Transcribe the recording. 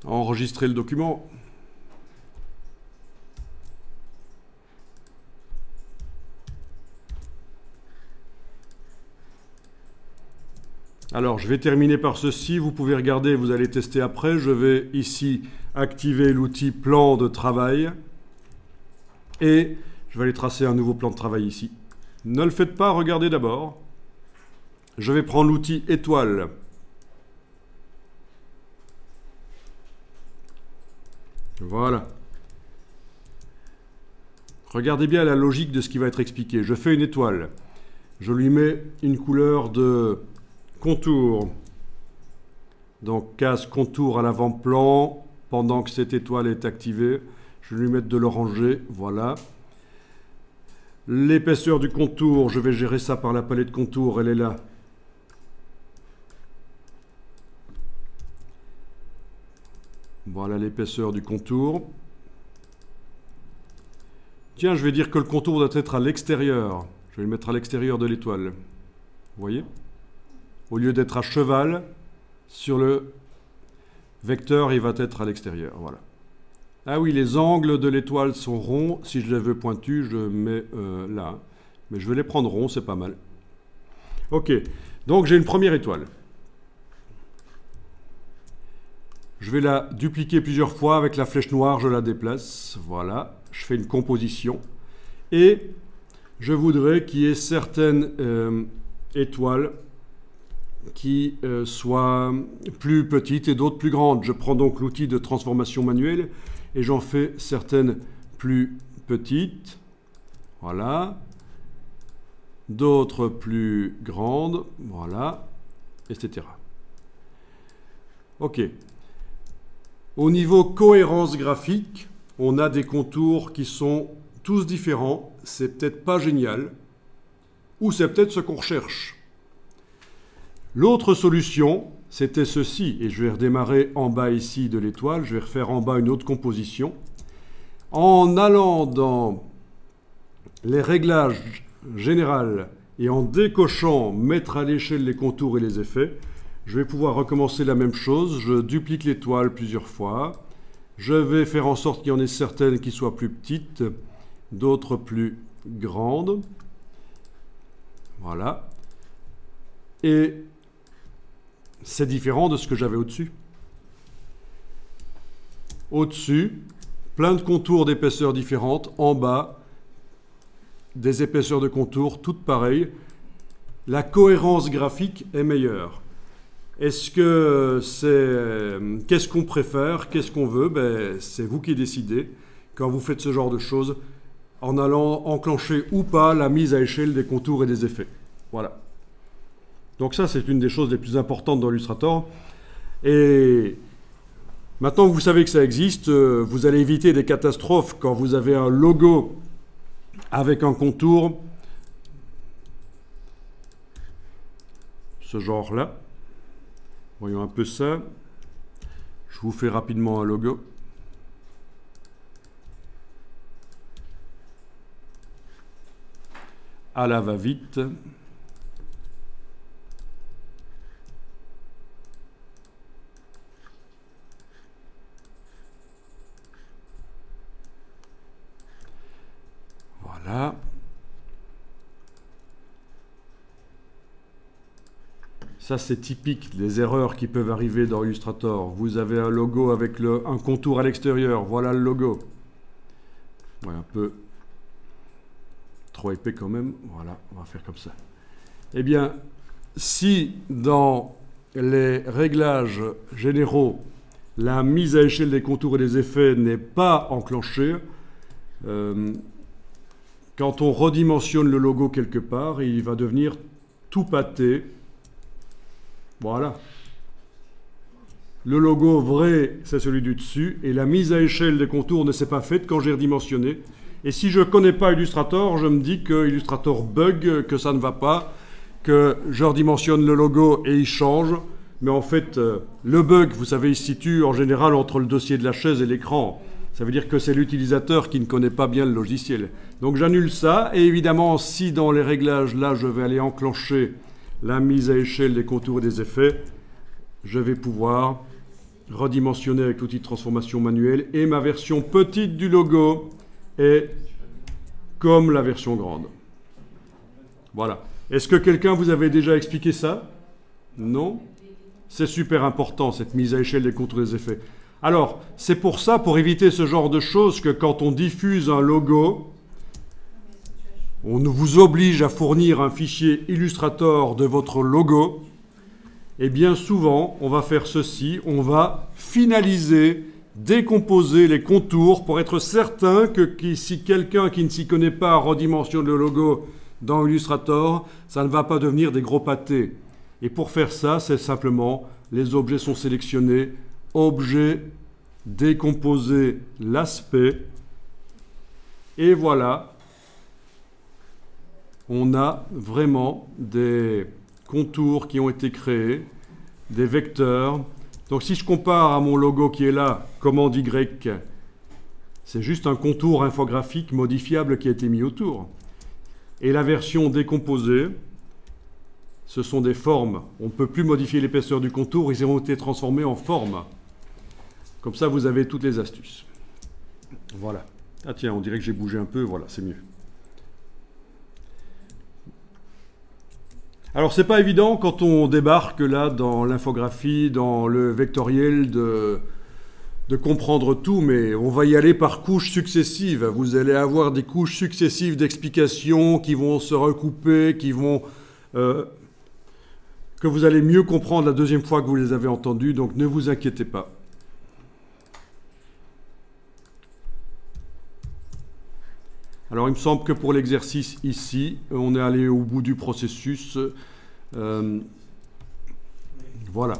enregistrer le document. Alors, je vais terminer par ceci. Vous pouvez regarder, vous allez tester après. Je vais ici activer l'outil plan de travail. Et je vais aller tracer un nouveau plan de travail ici. Ne le faites pas, regardez d'abord. Je vais prendre l'outil étoile. Voilà. Regardez bien la logique de ce qui va être expliqué. Je fais une étoile. Je lui mets une couleur de contour. Donc, case contour à l'avant-plan. Pendant que cette étoile est activée, je vais lui mettre de l'orangé. Voilà. L'épaisseur du contour, je vais gérer ça par la palette contour. Elle est là. Voilà l'épaisseur du contour. Tiens, je vais dire que le contour doit être à l'extérieur. Je vais le mettre à l'extérieur de l'étoile. Vous voyez? Au lieu d'être à cheval, sur le vecteur, il va être à l'extérieur. Voilà. Ah oui, les angles de l'étoile sont ronds. Si je les veux pointus, je mets là. Mais je vais les prendre ronds, c'est pas mal. Ok, donc j'ai une première étoile. Je vais la dupliquer plusieurs fois avec la flèche noire, je la déplace. Voilà, je fais une composition. Et je voudrais qu'il y ait certaines étoiles qui soient plus petites et d'autres plus grandes. Je prends donc l'outil de transformation manuelle et j'en fais certaines plus petites. Voilà. D'autres plus grandes. Voilà. Etc. OK. Au niveau cohérence graphique, on a des contours qui sont tous différents. C'est peut-être pas génial. Ou c'est peut-être ce qu'on recherche. L'autre solution, c'était ceci. Et je vais redémarrer en bas ici de l'étoile. Je vais refaire en bas une autre composition. En allant dans les réglages généraux et en décochant mettre à l'échelle les contours et les effets, je vais pouvoir recommencer la même chose. Je duplique l'étoile plusieurs fois. Je vais faire en sorte qu'il y en ait certaines qui soient plus petites, d'autres plus grandes. Voilà. Et c'est différent de ce que j'avais au-dessus. Au-dessus, plein de contours d'épaisseurs différentes. En bas, des épaisseurs de contours toutes pareilles. La cohérence graphique est meilleure. Est-ce que c'est... Qu'est-ce qu'on préfère? Qu'est-ce qu'on veut? Ben, c'est vous qui décidez quand vous faites ce genre de choses en allant enclencher ou pas la mise à échelle des contours et des effets. Voilà. Donc ça, c'est une des choses les plus importantes dans Illustrator. Et maintenant que vous savez que ça existe, vous allez éviter des catastrophes quand vous avez un logo avec un contour, ce genre-là. Voyons un peu ça. Je vous fais rapidement un logo. À la va-vite. Voilà. Ça, c'est typique des erreurs qui peuvent arriver dans Illustrator. Vous avez un logo avec un contour à l'extérieur. Voilà le logo. Ouais, un peu trop épais quand même. Voilà, on va faire comme ça. Eh bien, si dans les réglages généraux, la mise à échelle des contours et des effets n'est pas enclenchée, quand on redimensionne le logo quelque part, il va devenir tout pâté. Voilà. Le logo vrai, c'est celui du dessus, et la mise à échelle des contours ne s'est pas faite quand j'ai redimensionné. Et si je ne connais pas Illustrator, je me dis que Illustrator bug, que ça ne va pas, que je redimensionne le logo et il change. Mais en fait, le bug, vous savez, il se situe en général entre le dossier de la chaise et l'écran. Ça veut dire que c'est l'utilisateur qui ne connaît pas bien le logiciel. Donc j'annule ça, et évidemment, si dans les réglages, là, je vais aller enclencher la mise à échelle des contours et des effets, je vais pouvoir redimensionné avec l'outil de transformation manuelle, et ma version petite du logo est comme la version grande. Voilà. Est-ce que quelqu'un vous avait déjà expliqué ça? Non? C'est super important, cette mise à échelle des contours des effets. Alors, c'est pour ça, pour éviter ce genre de choses, que quand on diffuse un logo, on vous oblige à fournir un fichier Illustrator de votre logo. Et bien souvent, on va faire ceci, on va finaliser, décomposer les contours pour être certain que si quelqu'un qui ne s'y connaît pas redimensionne le logo dans Illustrator, ça ne va pas devenir des gros pâtés. Et pour faire ça, c'est simplement, les objets sont sélectionnés, objet, décomposer l'aspect, et voilà, on a vraiment des contours qui ont été créés, des vecteurs. Donc si je compare à mon logo qui est là, commande Y, c'est juste un contour infographique modifiable qui a été mis autour. Et la version décomposée, ce sont des formes. On ne peut plus modifier l'épaisseur du contour, ils ont été transformés en formes. Comme ça, vous avez toutes les astuces. Voilà. Ah tiens, on dirait que j'ai bougé un peu, voilà, c'est mieux. Alors, c'est pas évident quand on débarque là dans l'infographie, dans le vectoriel, de comprendre tout, mais on va y aller par couches successives. Vous allez avoir des couches successives d'explications qui vont se recouper, qui vont... que vous allez mieux comprendre la deuxième fois que vous les avez entendues, donc ne vous inquiétez pas. Alors, il me semble que pour l'exercice ici, on est allé au bout du processus. Voilà.